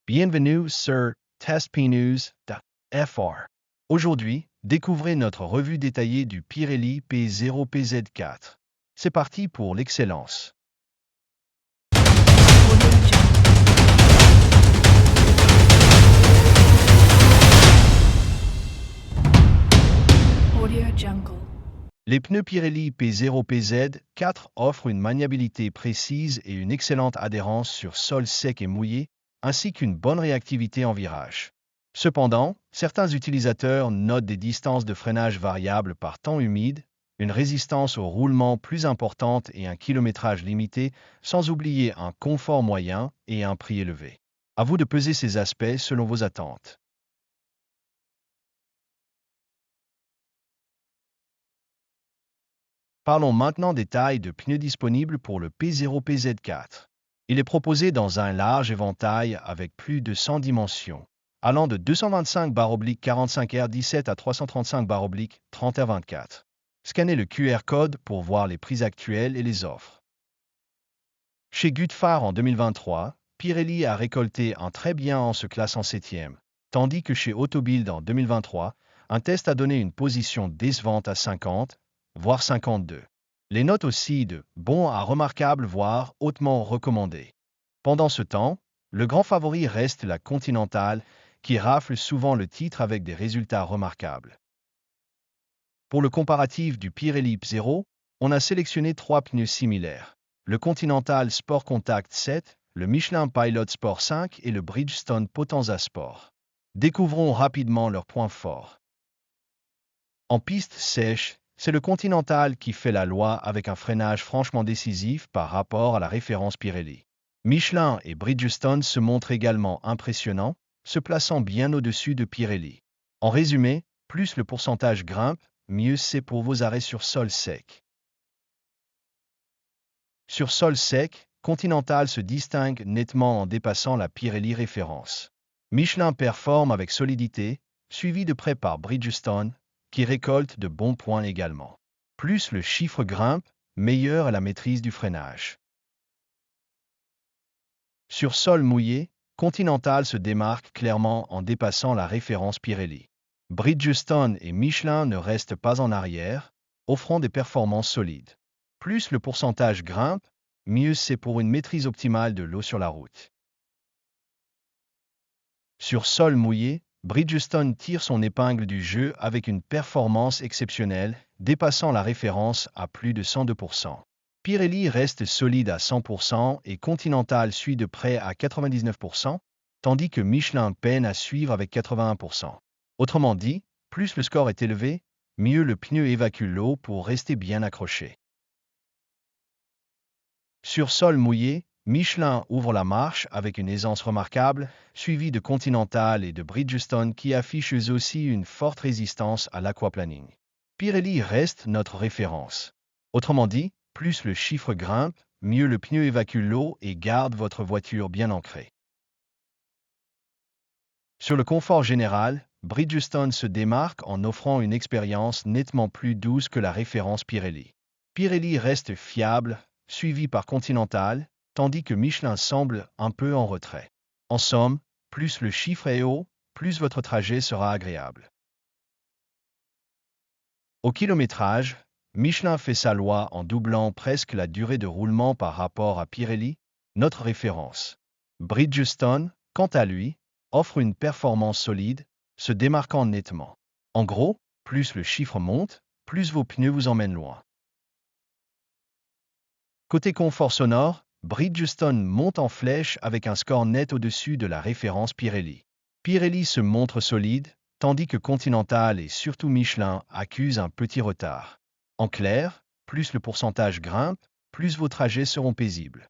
Bienvenue sur testpneus.fr. Aujourd'hui, découvrez notre revue détaillée du Pirelli P0PZ4. C'est parti pour l'excellence. Les pneus Pirelli P0PZ4 offrent une maniabilité précise et une excellente adhérence sur sol sec et mouillé, ainsi qu'une bonne réactivité en virage. Cependant, certains utilisateurs notent des distances de freinage variables par temps humide, une résistance au roulement plus importante et un kilométrage limité, sans oublier un confort moyen et un prix élevé. À vous de peser ces aspects selon vos attentes. Parlons maintenant des tailles de pneus disponibles pour le P0PZ4. Il est proposé dans un large éventail avec plus de 100 dimensions, allant de 225/45R17 à 335/30R24. Scannez le QR code pour voir les prix actuels et les offres. Chez Gutfar en 2023, Pirelli a récolté un très bien en se classant 7e, tandis que chez Autobild en 2023, un test a donné une position décevante à 50, voire 52. Les notes aussi de bon à remarquable, voire hautement recommandé. Pendant ce temps, le grand favori reste la Continental, qui rafle souvent le titre avec des résultats remarquables. Pour le comparatif du Pirelli P0, on a sélectionné 3 pneus similaires. Le Continental Sport Contact 7, le Michelin Pilot Sport 5 et le Bridgestone Potenza Sport. Découvrons rapidement leurs points forts. En piste sèche, c'est le Continental qui fait la loi avec un freinage franchement décisif par rapport à la référence Pirelli. Michelin et Bridgestone se montrent également impressionnants, se plaçant bien au-dessus de Pirelli. En résumé, plus le pourcentage grimpe, mieux c'est pour vos arrêts sur sol sec. Sur sol sec, Continental se distingue nettement en dépassant la Pirelli référence. Michelin performe avec solidité, suivi de près par Bridgestone, qui récolte de bons points également. Plus le chiffre grimpe, meilleure est la maîtrise du freinage. Sur sol mouillé, Continental se démarque clairement en dépassant la référence Pirelli. Bridgestone et Michelin ne restent pas en arrière, offrant des performances solides. Plus le pourcentage grimpe, mieux c'est pour une maîtrise optimale de l'eau sur la route. Sur sol mouillé, Bridgestone tire son épingle du jeu avec une performance exceptionnelle, dépassant la référence à plus de 102%. Pirelli reste solide à 100% et Continental suit de près à 99%, tandis que Michelin peine à suivre avec 81%. Autrement dit, plus le score est élevé, mieux le pneu évacue l'eau pour rester bien accroché. Sur sol mouillé, Michelin ouvre la marche avec une aisance remarquable, suivi de Continental et de Bridgestone qui affichent eux aussi une forte résistance à l'aquaplaning. Pirelli reste notre référence. Autrement dit, plus le chiffre grimpe, mieux le pneu évacue l'eau et garde votre voiture bien ancrée. Sur le confort général, Bridgestone se démarque en offrant une expérience nettement plus douce que la référence Pirelli. Pirelli reste fiable, suivi par Continental, tandis que Michelin semble un peu en retrait. En somme, plus le chiffre est haut, plus votre trajet sera agréable. Au kilométrage, Michelin fait sa loi en doublant presque la durée de roulement par rapport à Pirelli, notre référence. Bridgestone, quant à lui, offre une performance solide, se démarquant nettement. En gros, plus le chiffre monte, plus vos pneus vous emmènent loin. Côté confort sonore, Bridgestone monte en flèche avec un score net au-dessus de la référence Pirelli. Pirelli se montre solide, tandis que Continental et surtout Michelin accusent un petit retard. En clair, plus le pourcentage grimpe, plus vos trajets seront paisibles.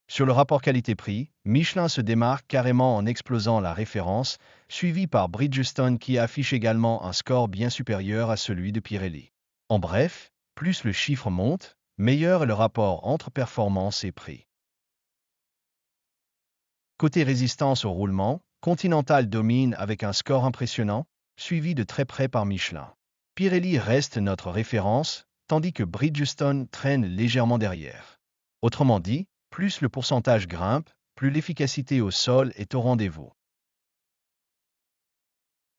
Sur le rapport qualité-prix, Michelin se démarque carrément en explosant la référence, suivi par Bridgestone qui affiche également un score bien supérieur à celui de Pirelli. En bref, plus le chiffre monte, meilleur est le rapport entre performance et prix. Côté résistance au roulement, Continental domine avec un score impressionnant, suivi de très près par Michelin. Pirelli reste notre référence, tandis que Bridgestone traîne légèrement derrière. Autrement dit, plus le pourcentage grimpe, plus l'efficacité au sol est au rendez-vous.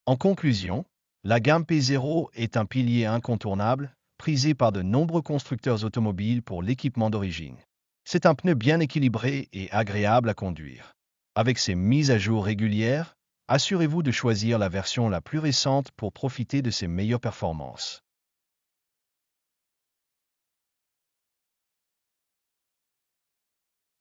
En conclusion, la gamme P0 est un pilier incontournable, prisé par de nombreux constructeurs automobiles pour l'équipement d'origine. C'est un pneu bien équilibré et agréable à conduire. Avec ses mises à jour régulières, assurez-vous de choisir la version la plus récente pour profiter de ses meilleures performances.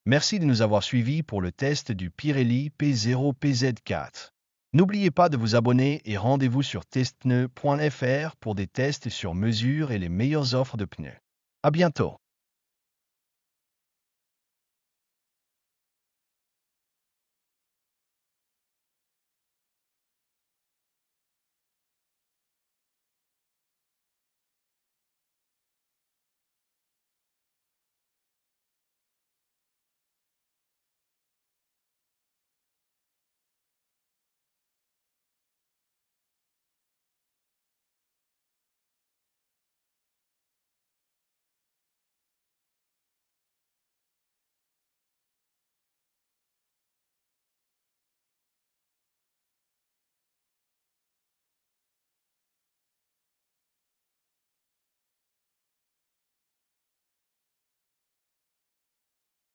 Merci de nous avoir suivis pour le test du Pirelli P0 PZ4. N'oubliez pas de vous abonner et rendez-vous sur testpneu.fr pour des tests sur mesure et les meilleures offres de pneus. À bientôt!